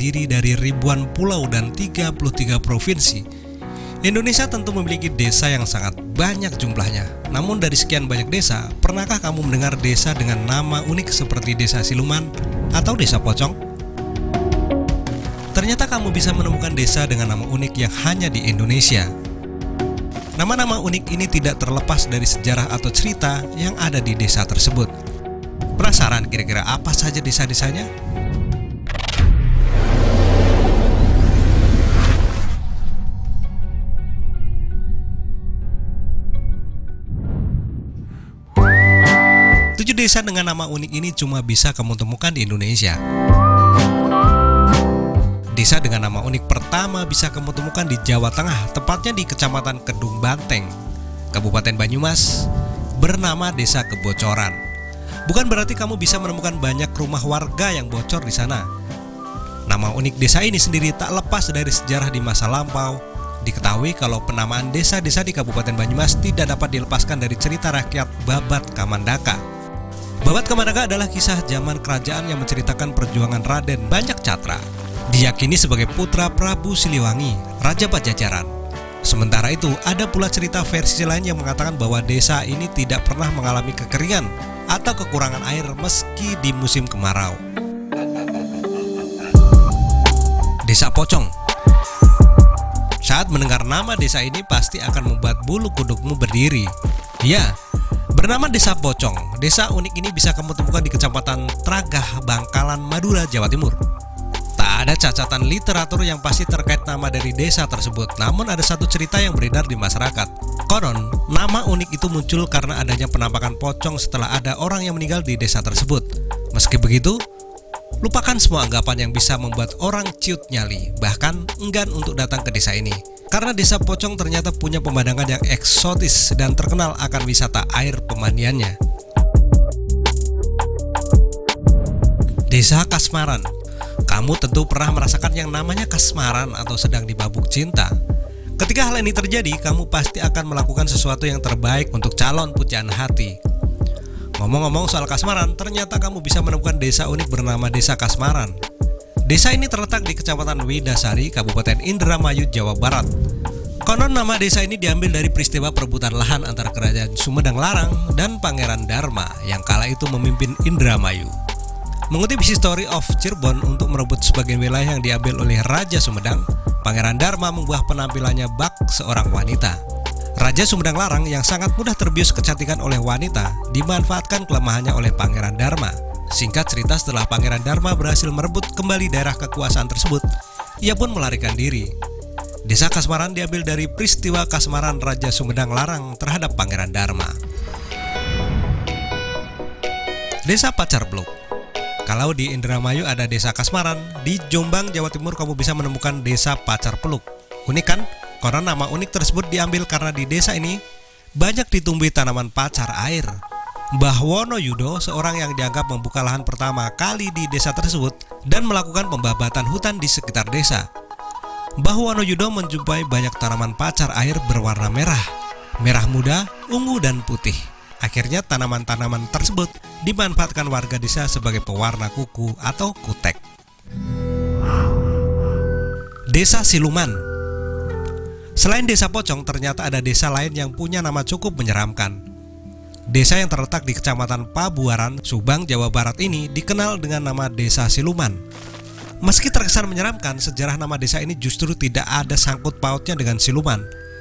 terdiri dari ribuan pulau dan 33 provinsi. Indonesia tentu memiliki desa yang sangat banyak jumlahnya. Namun dari sekian banyak desa, pernahkah kamu mendengar desa dengan nama unik seperti Desa Siluman atau Desa Pocong? Ternyata kamu bisa menemukan desa dengan nama unik yang hanya di Indonesia. Nama-nama unik ini tidak terlepas dari sejarah atau cerita yang ada di desa tersebut. Penasaran kira-kira apa saja desa-desanya? Tujuh desa dengan nama unik ini cuma bisa kamu temukan di Indonesia. Desa dengan nama unik pertama bisa kamu temukan di Jawa Tengah, tepatnya di Kecamatan Kedung Banteng, Kabupaten Banyumas, bernama Desa Kebocoran. Bukan berarti kamu bisa menemukan banyak rumah warga yang bocor di sana. Nama unik desa ini sendiri tak lepas dari sejarah di masa lampau. Diketahui kalau penamaan desa-desa di Kabupaten Banyumas tidak dapat dilepaskan dari cerita rakyat Babat Kamandaka. Babat Kamandaka adalah kisah zaman kerajaan yang menceritakan perjuangan Raden Banyak Catra. Diyakini sebagai putra Prabu Siliwangi, Raja Pajajaran. Sementara itu, ada pula cerita versi lain yang mengatakan bahwa desa ini tidak pernah mengalami kekeringan atau kekurangan air meski di musim kemarau. Desa Pocong. Saat mendengar nama desa ini pasti akan membuat bulu kudukmu berdiri. Ya, bernama Desa Pocong. Desa unik ini bisa kamu temukan di Kecamatan Tragah, Bangkalan, Madura, Jawa Timur. Ada cacatan literatur yang pasti terkait nama dari desa tersebut. Namun ada satu cerita yang beredar di masyarakat. Konon, nama unik itu muncul karena adanya penampakan pocong setelah ada orang yang meninggal di desa tersebut. Meski begitu, lupakan semua anggapan yang bisa membuat orang ciut nyali, bahkan enggan untuk datang ke desa ini. Karena Desa Pocong ternyata punya pemandangan yang eksotis dan terkenal akan wisata air pemandiannya. Desa Kasmaran. Kamu tentu pernah merasakan yang namanya kasmaran atau sedang dibabuk cinta. Ketika hal ini terjadi, kamu pasti akan melakukan sesuatu yang terbaik untuk calon pujaan hati. Ngomong-ngomong soal kasmaran, ternyata kamu bisa menemukan desa unik bernama Desa Kasmaran. Desa ini terletak di Kecamatan Widasari, Kabupaten Indramayu, Jawa Barat. Konon nama desa ini diambil dari peristiwa perebutan lahan antara Kerajaan Sumedang Larang dan Pangeran Dharma yang kala itu memimpin Indramayu. Mengutip History of Cirebon, untuk merebut sebagian wilayah yang diambil oleh Raja Sumedang, Pangeran Dharma mengubah penampilannya bak seorang wanita. Raja Sumedang Larang yang sangat mudah terbius kecantikan oleh wanita, dimanfaatkan kelemahannya oleh Pangeran Dharma. Singkat cerita, setelah Pangeran Dharma berhasil merebut kembali daerah kekuasaan tersebut, ia pun melarikan diri. Desa Kasmaran diambil dari peristiwa kasmaran Raja Sumedang Larang terhadap Pangeran Dharma. Desa Pacar Blok. Kalau di Indramayu ada Desa Kasmaran, di Jombang, Jawa Timur kamu bisa menemukan Desa Pacar Peluk. Unik kan? Karena nama unik tersebut diambil karena di desa ini banyak ditumbuhi tanaman pacar air. Mbah Wonoyudo, seorang yang dianggap membuka lahan pertama kali di desa tersebut dan melakukan pembabatan hutan di sekitar desa. Mbah Wonoyudo menjumpai banyak tanaman pacar air berwarna merah, merah muda, ungu, dan putih. Akhirnya tanaman-tanaman tersebut dimanfaatkan warga desa sebagai pewarna kuku atau kutek. Desa Siluman. Selain Desa Pocong, ternyata ada desa lain yang punya nama cukup menyeramkan. Desa yang terletak di Kecamatan Pabuaran, Subang, Jawa Barat ini dikenal dengan nama Desa Siluman. Meski terkesan menyeramkan, sejarah nama desa ini justru tidak ada sangkut pautnya dengan siluman.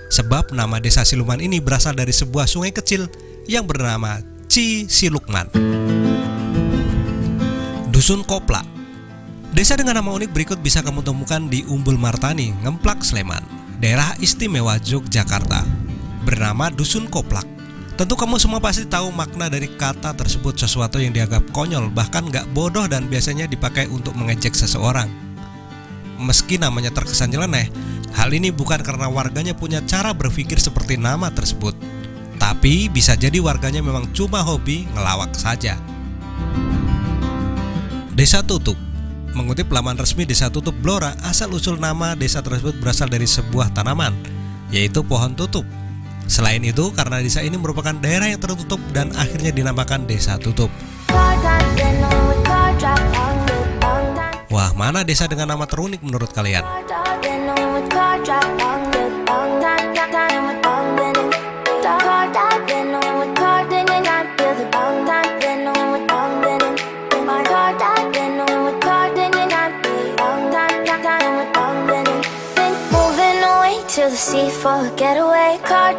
Sebab nama Desa Siluman ini berasal dari sebuah sungai kecil yang bernama Cisilukman. Dusun Kopla. Desa dengan nama unik berikut bisa kamu temukan di Umbul Martani, Ngemplak, Sleman, daerah istimewa Yogyakarta, bernama Dusun Koplak. Tentu kamu semua pasti tahu makna dari kata tersebut, sesuatu yang dianggap konyol, bahkan gak bodoh dan biasanya dipakai untuk mengejek seseorang. Meski namanya terkesan nyeleneh, hal ini bukan karena warganya punya cara berpikir seperti nama tersebut, tapi bisa jadi warganya memang cuma hobi ngelawak saja. Desa Tutup. Mengutip laman resmi Desa Tutup Blora, asal-usul nama desa tersebut berasal dari sebuah tanaman, yaitu pohon tutup. Selain itu, karena desa ini merupakan daerah yang tertutup dan akhirnya dinamakan Desa Tutup. Wah, Mana desa dengan nama terunik menurut kalian? To the sea for a getaway, car